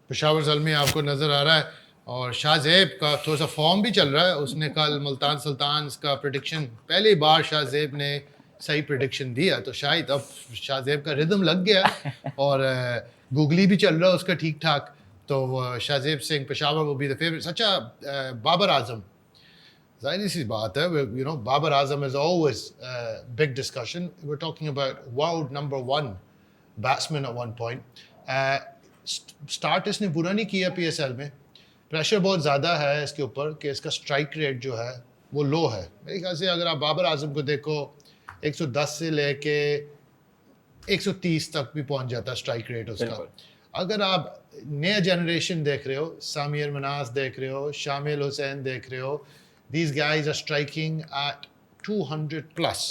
पेशावर ज़ल्मी आपको नज़र आ रहा है और शाहज़ेब का थोड़ा सा फॉर्म भी चल रहा है। उसने कल मुल्तान सुल्तान्स का प्रेडिक्शन पहली बार शाहज़ेब ने सही प्रेडिक्शन दिया, तो शायद अब शाहज़ेब का रिदम लग गया और गूगली भी चल रहा है उसका ठीक ठाक। तो Shahzeb Singh Peshawar will be the favorite। सच्चा बाबर आजम, जाहिर सी बात है, you know Babar Azam is always big discussion. We are talking about world number 1 batsman at one point. Start इसने बुरा नहीं किया पीएसएल में, प्रेशर बहुत ज़्यादा है इसके ऊपर कि इसका स्ट्राइक रेट जो है वो लो है। मेरे ख्याल से अगर आप बाबर आजम को देखो 110 से लेके 130 तक भी पहुंच जाता है स्ट्राइक रेट उसका। अगर आप नया जनरेशन देख रहे हो, सामिर मनास देख रहे हो, शामिल हुसैन देख रहे हो, these guys are striking at 200 plus।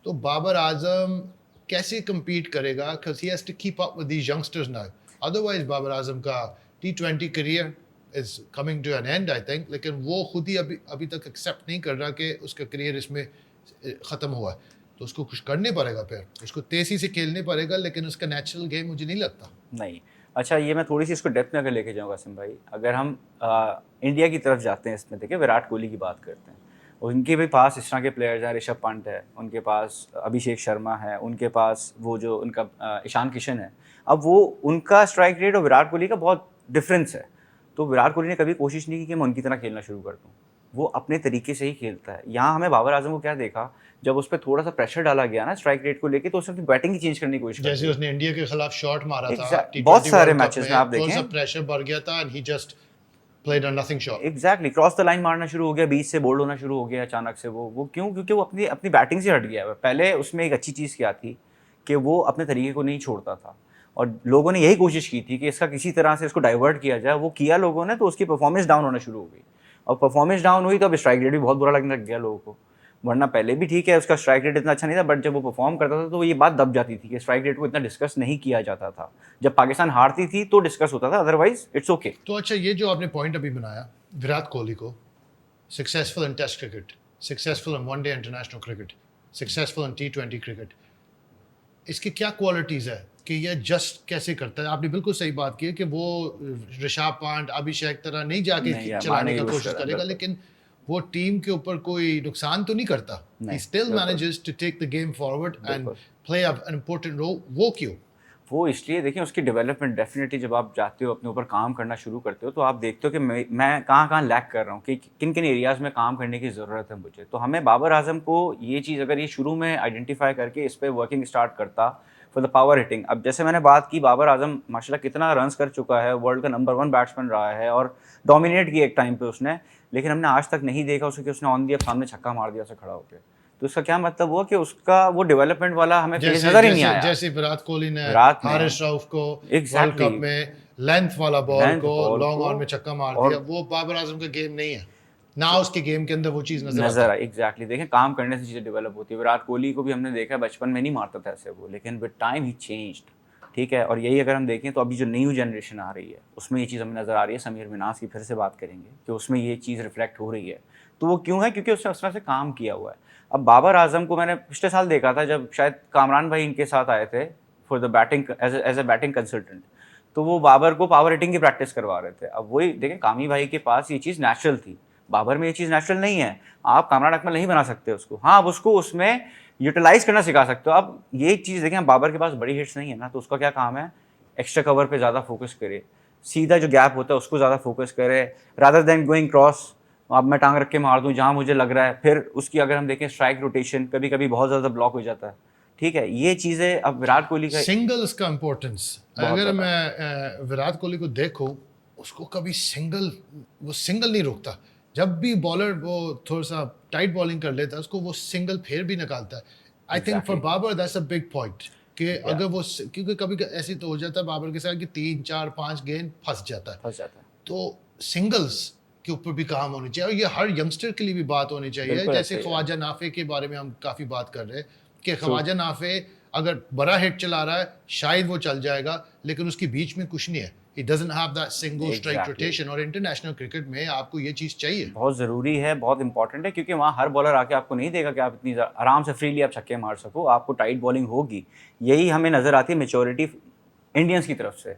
तो बाबर आजम कैसे compete करेगा, because he has to keep up with these youngsters now। otherwise Babar Azam का T20 career is coming to an end I think। लेकिन वो खुद ही अभी तक एक्सेप्ट नहीं कर रहा कि उसका करियर इसमें ख़त्म हुआ है, तो उसको कुछ करने पड़ेगा, फिर उसको तेज़ी से खेलने पड़ेगा, लेकिन उसका नेचुरल गेम मुझे नहीं लगता। नहीं, अच्छा ये मैं थोड़ी सी इसको डेप्थ में अगर लेके जाऊँगा आसिम भाई, अगर हम इंडिया की तरफ जाते हैं, इसमें देखिए विराट कोहली की बात करते हैं, उनके भी पास इस तरह के प्लेयर्स हैं, ऋषभ पंत है, उनके पास अभिषेक शर्मा है, उनके पास वो जो उनका ईशान किशन है। अब वो उनका स्ट्राइक रेट और विराट कोहली का बहुत डिफरेंस है। तो विराट कोहली ने कभी कोशिश नहीं की कि मैं उनकी तरह खेलना शुरू कर दूँ, वो अपने तरीके से ही खेलता है। यहाँ हमें बाबर आजम को क्या देखा, जब उस पर थोड़ा सा प्रेशर डाला गया ना स्ट्राइक रेट को लेके, तो उसने अपनी बैटिंग ही चेंज करने की कोशिश जैसे उसने इंडिया के खिलाफ शॉट मारा था बहुत सारे मैचेस में आप देखें, थोड़ा सा प्रेशर बढ़ गया था and he just played a nothing shot. Exactly, cross the line मारना शुरू हो गया, बीच से बोल्ड होना शुरू हो गया अचानक से। वो क्यों? क्योंकि वो अपनी अपनी बैटिंग से हट गया है। पहले उसमें एक अच्छी चीज़ क्या थी कि वो अपने तरीके को नहीं छोड़ता था, और लोगों ने यही कोशिश की थी कि इसका किसी तरह से इसको डाइवर्ट किया जाए। वो किया लोगों ने, तो उसकी परफॉर्मेंस डाउन होना शुरू हो गई, और परफॉर्मेंस डाउन हुई तो अब स्ट्राइक रेट भी बहुत बुरा लगने लग गया लोगों को। वरना पहले भी ठीक है, उसका स्ट्राइक रेट इतना अच्छा नहीं था, बट जब वो परफॉर्म करता था तो ये बात दब जाती थी कि स्ट्राइक रेट को इतना डिस्कस नहीं किया जाता था। जब पाकिस्तान हारती थी तो डिस्कस होता था, अदरवाइज इट्स ओके। तो अच्छा, ये जो आपने पॉइंट अभी बनाया विराट कोहली को, successful in test cricket, successful in one day international cricket, successful in T20 cricket, इसकी क्या क्वालिटीज़ है कि ये जस्ट कैसे करता है? आपने बिल्कुल सही बात की है कि वो ऋषभ पंत, अभिषेक तरह नहीं जाके चलाने का कोशिश करेगा, लेकिन वो टीम के ऊपर कोई नुकसान तो नहीं करता। He still manages to take the game forward and play an important role। वो क्यों? वो इसलिए, देखिए उसकी डेवलपमेंट डेफिनेटली, जब आप जाते हो अपने ऊपर काम करना शुरू करते हो, तो आप देखते हो कि मैं कहाँ कहाँ लैक कर रहा हूँ, कि किन किन एरियाज़ में काम करने की ज़रूरत है मुझे। तो हमें बाबर आजम को ये चीज़, अगर ये शुरू में आइडेंटिफाई करके इस पर वर्किंग स्टार्ट करता फॉर द पावर हिटिंग। अब जैसे मैंने बात की, बाबर आजम माशाल्लाह कितना रन्स कर चुका है, वर्ल्ड का नंबर 1 बैट्समैन रहा है और डोमिनेट किया एक टाइम पे उसने, लेकिन हमने आज तक नहीं देखा उसे कि उसने ऑन दी सामने छक्का मार दिया उसे खड़ा होकर। तो इसका क्या मतलब हुआ कि उसका वो डेवलपमेंट वाला हमें फेज नजर ही नहीं आया। जैसे विराट कोहली ने हारिस रऊफ को वर्ल्ड कप में लेंथ वाला बॉल को लॉन्ग ऑन में छक्का मार दिया, वो बाबर आजम का गेम नहीं है ना, उसके गेम के अंदर वो चीज़ नजर आई। एग्जैक्टली, देखें काम करने से चीज़ें डेवलप होती है। विराट कोहली को भी हमने देखा, बचपन में नहीं मारता था ऐसे वो, लेकिन विद टाइम ही चेंज्ड, ठीक है। और यही अगर हम देखें तो अभी जो न्यू जनरेशन आ रही है उसमें ये चीज़ हमें नज़र आ रही है। समीर मिनास की फिर से बात करेंगे कि उसमें ये चीज़ रिफ्लेक्ट हो रही है। तो वो क्यों है? क्योंकि उसने उस तरह से काम किया हुआ है। अब बाबर आजम को मैंने पिछले साल देखा था, जब शायद कामरान भाई इनके साथ आए थे for the batting as a batting consultant, तो वो बाबर को पावर हिटिंग की प्रैक्टिस करवा रहे थे। अब वही देखें, कामी भाई के पास ये चीज़ नेचुरल थी, बाबर में ये चीज़ नेचुरल नहीं है। आप कामरान अकमल नहीं बना सकते उसको, हाँ आप उसको उसमें यूटिलाइज करना सिखा सकते हो। अब ये चीज़ देखें, बाबर के पास बड़ी हिट्स नहीं है ना, तो उसका क्या काम है, एक्स्ट्रा कवर पे ज़्यादा फोकस करे, सीधा जो गैप होता है उसको ज़्यादा फोकस करे, रादर देन गोइंग क्रॉस, अब मैं टांग रख के मार दूं जहां मुझे लग रहा है। फिर उसकी अगर हम देखें स्ट्राइक रोटेशन कभी कभी बहुत ज़्यादा ब्लॉक हो जाता है, ठीक है। ये चीज़ें अब विराट कोहली का सिंगल्स का इम्पोर्टेंस, अगर मैं विराट कोहली को देखूं, उसको कभी वो सिंगल नहीं रोकता। जब भी बॉलर वो थोड़ा सा टाइट बॉलिंग कर लेता है, उसको वो सिंगल फिर भी निकालता है। I think for Babar that's a big point कि अगर वो, क्योंकि कभी ऐसे तो हो जाता है बाबर के साथ कि 3 4 5 गेंद फंस जाता है, तो सिंगल्स के ऊपर भी काम होनी चाहिए। और ये हर यंगस्टर के लिए भी बात होनी चाहिए। जैसे ख्वाजा नाफे के बारे में हम काफ़ी बात कर रहे हैं कि ख्वाजा नाफे अगर बड़ा हिट चला रहा है शायद वो चल जाएगा, लेकिन उसके बीच में कुछ नहीं है। He doesn't have that single strike rotation। और इंटरनेशनल क्रिकेट में आपको ये चीज़ चाहिए, बहुत ज़रूरी है, बहुत इंपॉर्टेंट है, क्योंकि वहाँ हर बॉलर आके आपको नहीं देगा कि आप इतनी आराम से फ्रीली आप छक्के मार सको, आपको टाइट बॉलिंग होगी। यही हमें नज़र आती है मेच्योरिटी इंडियंस की तरफ से।